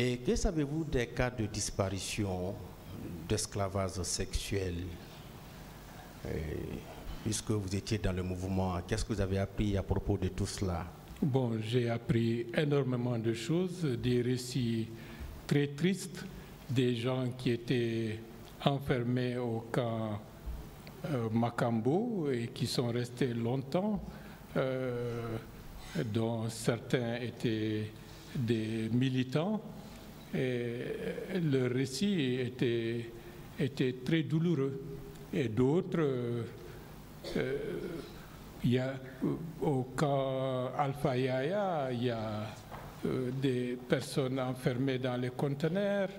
Et que savez-vous des cas de disparition, d'esclavage sexuel, puisque vous étiez dans le mouvement? Qu'est-ce que vous avez appris à propos de tout cela? Bon, j'ai appris énormément de choses, des récits très tristes, des gens qui étaient enfermés au camp Macambo et qui sont restés longtemps, dont certains étaient des militants. Et le récit était très douloureux. Et d'autres, il y a au camp Alpha Yaya, il y a des personnes enfermées dans les conteneurs.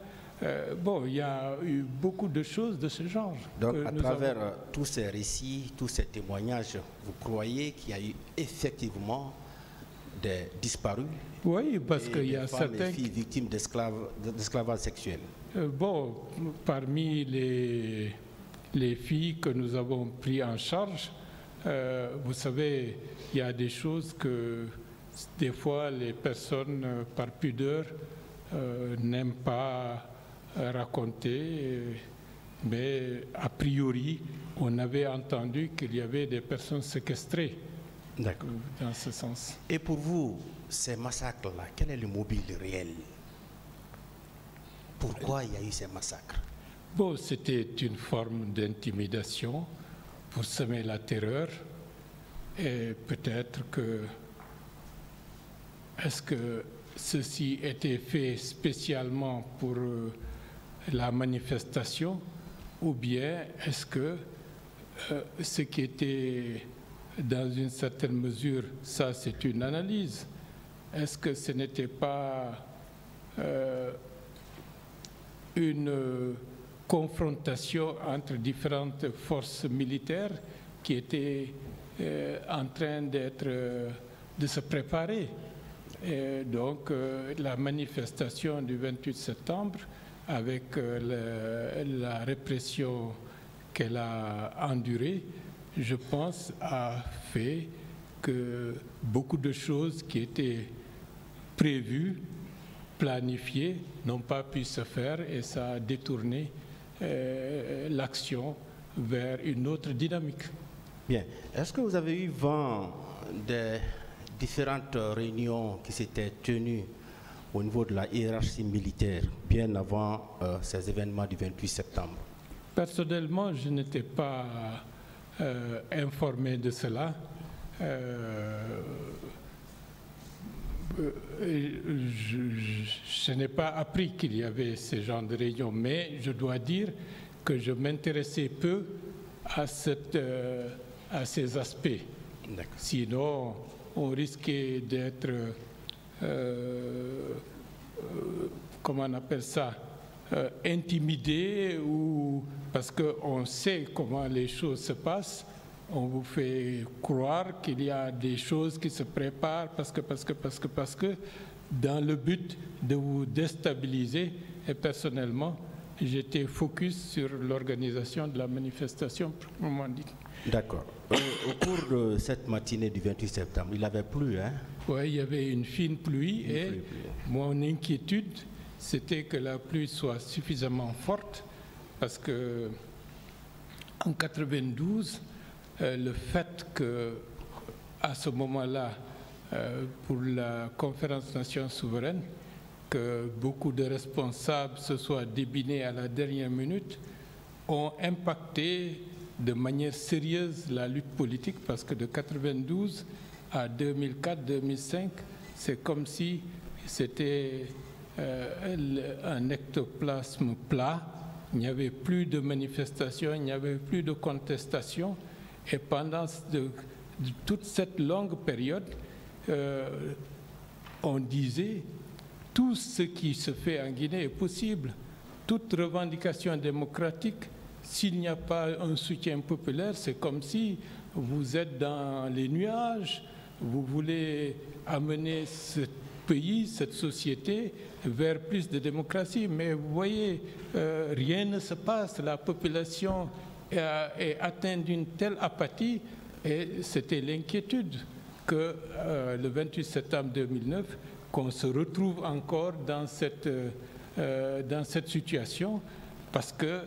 Bon, il y a eu beaucoup de choses de ce genre. Donc, à travers tous ces récits, tous ces témoignages, vous croyez qu'il y a eu effectivement des disparus? Oui, parce qu'il y a femmes certains et filles victimes d'esclavage sexuel. Bon, parmi les filles que nous avons pris en charge, vous savez, il y a des choses que des fois les personnes, par pudeur, n'aiment pas raconter, mais a priori, on avait entendu qu'il y avait des personnes séquestrées. D'accord. Dans ce sens. Et pour vous, ces massacres-là, quel est le mobile réel? Pourquoi il y a eu ces massacres? Bon, c'était une forme d'intimidation pour semer la terreur. Et peut-être que, est-ce que ceci était fait spécialement pour la manifestation, ou bien est-ce que ce qui était dans une certaine mesure, ça c'est une analyse, est-ce que ce n'était pas une confrontation entre différentes forces militaires qui étaient en train de se préparer? Et donc la manifestation du 28 septembre, avec la répression qu'elle a endurée, je pense, a fait que beaucoup de choses qui étaient prévues, planifiées, n'ont pas pu se faire, et ça a détourné l'action vers une autre dynamique. Bien. Est-ce que vous avez eu vent des différentes réunions qui s'étaient tenues au niveau de la hiérarchie militaire bien avant ces événements du 28 septembre? Personnellement, je n'étais pas informé de cela. Je n'ai pas appris qu'il y avait ce genre de réunion, mais je dois dire que je m'intéressais peu à ces aspects. Sinon, on risquait d'être, comment on appelle ça, intimidé, ou parce qu'on sait comment les choses se passent, on vous fait croire qu'il y a des choses qui se préparent parce que dans le but de vous déstabiliser. Et personnellement, j'étais focus sur l'organisation de la manifestation proprement dit. D'accord. Au cours de cette matinée du 28 septembre, il avait plu, hein? Oui, il y avait une fine pluie, mon inquiétude, c'était que la pluie soit suffisamment forte, parce que en 92, le fait que à ce moment-là, pour la conférence Nations souveraines, que beaucoup de responsables se soient débinés à la dernière minute, ont impacté de manière sérieuse la lutte politique, parce que de 92 à 2004-2005, c'est comme si c'était un ectoplasme plat. Il n'y avait plus de manifestations, il n'y avait plus de contestations. Et pendant de toute cette longue période, on disait tout ce qui se fait en Guinée est possible. Toute revendication démocratique, s'il n'y a pas un soutien populaire, c'est comme si vous êtes dans les nuages, vous voulez amener ce pays, cette société, vers plus de démocratie. Mais vous voyez, rien ne se passe, la population est atteinte d'une telle apathie, et c'était l'inquiétude que le 28 septembre 2009 qu'on se retrouve encore dans cette situation, parce que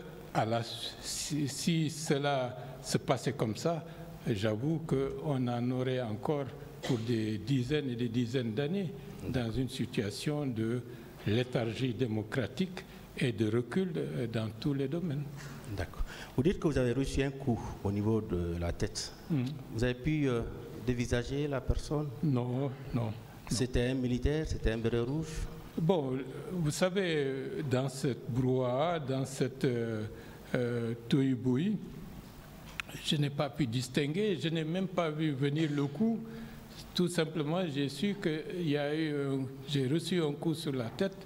si cela se passait comme ça, j'avoue qu'on en aurait encore pour des dizaines et des dizaines d'années dans une situation de léthargie démocratique et de recul dans tous les domaines. D'accord. Vous dites que vous avez reçu un coup au niveau de la tête. Vous avez pu dévisager la personne? Non, non. C'était un militaire, c'était un béret rouge? Bon, vous savez, dans cette brouhaha, dans cette tohu-bohu, je n'ai pas pu distinguer, je n'ai même pas vu venir le coup. Tout simplement, j'ai su que j'ai reçu un coup sur la tête.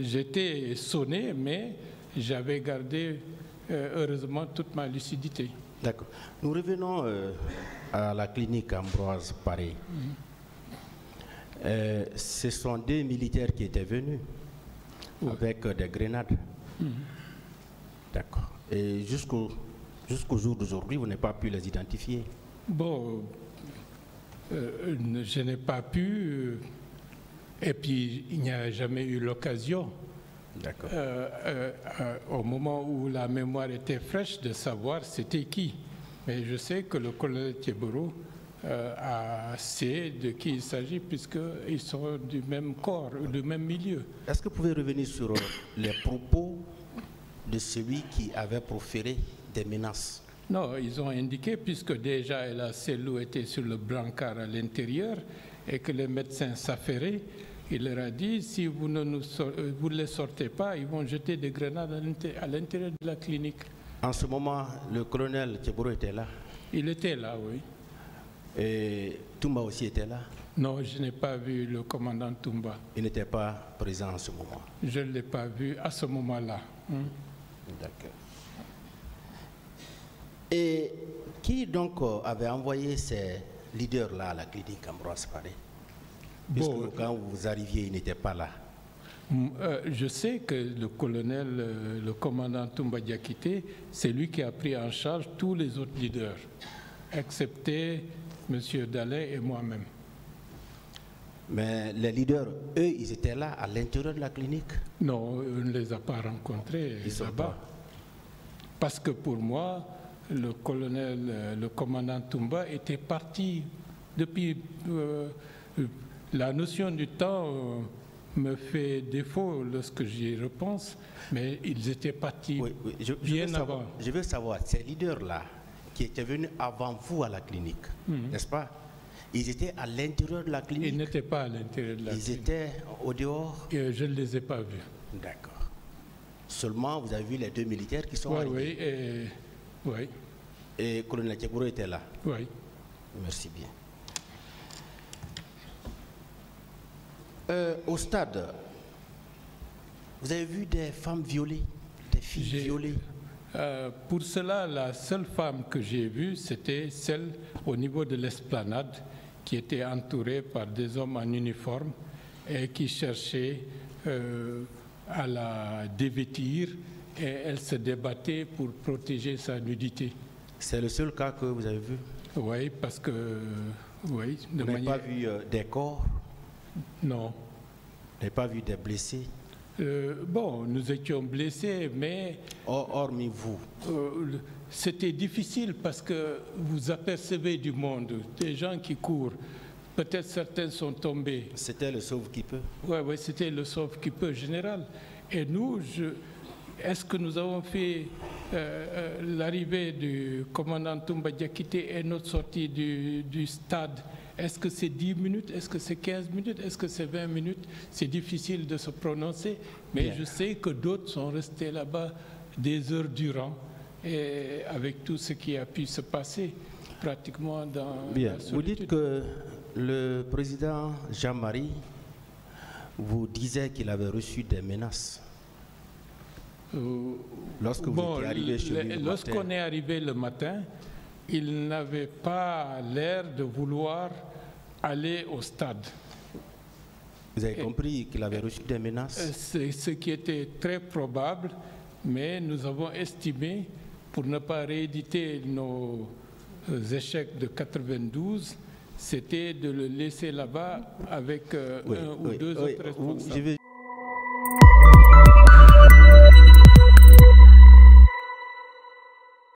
J'étais sonné, mais j'avais gardé heureusement toute ma lucidité. D'accord. Nous revenons à la clinique Ambroise Paré. Ce sont deux militaires qui étaient venus avec des grenades. D'accord. Et jusqu'au jour d'aujourd'hui, vous n'avez pas pu les identifier? Bon, je n'ai pas pu, et puis il n'y a jamais eu l'occasion, au moment où la mémoire était fraîche, de savoir c'était qui. Mais je sais que le colonel Thieboro sait de qui il s'agit, puisqu'ils sont du même corps, du même milieu. Est-ce que vous pouvez revenir sur les propos de celui qui avait proféré des menaces? Non, ils ont indiqué, puisque déjà la cellule était sur le brancard à l'intérieur et que les médecins s'affairaient, il leur a dit, si vous ne les sortez pas, ils vont jeter des grenades à l'intérieur de la clinique. En ce moment, le colonel Thieboro était là? Il était là, oui. Et Toumba aussi était là? Non, je n'ai pas vu le commandant Toumba. Il n'était pas présent en ce moment? Je ne l'ai pas vu à ce moment-là. D'accord. Et qui donc avait envoyé ces leaders-là à la clinique Ambroise Paré? Puisque quand vous arriviez, ils n'étaient pas là. Je sais que le colonel, le commandant Toumba Diakité, c'est lui qui a pris en charge tous les autres leaders, excepté M. Dallet et moi-même. Mais les leaders, eux, ils étaient là à l'intérieur de la clinique? Non, on ne les a pas rencontrés là-bas. Parce que pour moi, le colonel, le commandant Toumba était parti depuis... la notion du temps me fait défaut lorsque j'y repense, mais ils étaient partis bien avant. Je veux savoir, ces leaders-là, qui étaient venus avant vous à la clinique, n'est-ce pas? Ils étaient à l'intérieur de la clinique? Ils n'étaient pas à l'intérieur de la clinique. Ils étaient au dehors? Je ne les ai pas vus. D'accord. Seulement, vous avez vu les deux militaires qui sont arrivés? Oui. Et le colonel Thieboro était là? Oui. Merci bien. Au stade, vous avez vu des femmes violées, des filles violées? Pour cela, la seule femme que j'ai vue, c'était celle au niveau de l'esplanade, qui était entourée par des hommes en uniforme et qui cherchaient à la dévêtir, et elle se débattait pour protéger sa nudité. C'est le seul cas que vous avez vu? Oui, parce que... Oui, vous n'avez pas vu des corps? Non. Vous n'avez pas vu des blessés? Bon, nous étions blessés, mais... Hormis vous? C'était difficile parce que vous apercevez du monde, des gens qui courent. Peut-être certains sont tombés. C'était le sauve-qui-peut? Oui, c'était le sauve-qui-peut général. Et nous, est-ce que nous avons fait l'arrivée du commandant Toumba Diakité et notre sortie du stade? Est-ce que c'est 10 minutes? Est-ce que c'est 15 minutes? Est-ce que c'est 20 minutes? C'est difficile de se prononcer, mais je sais que d'autres sont restés là-bas des heures durant, et avec tout ce qui a pu se passer pratiquement dans la solitude. Vous dites que le président Jean-Marie vous disait qu'il avait reçu des menaces lorsque vous étiez arrivé chez lui. Lorsqu'on est arrivé le matin, il n'avait pas l'air de vouloir aller au stade. Vous avez compris qu'il avait reçu des menaces? C'est ce qui était très probable, mais nous avons estimé, pour ne pas rééditer nos échecs de 92, c'était de le laisser là-bas avec un ou deux autres responsables.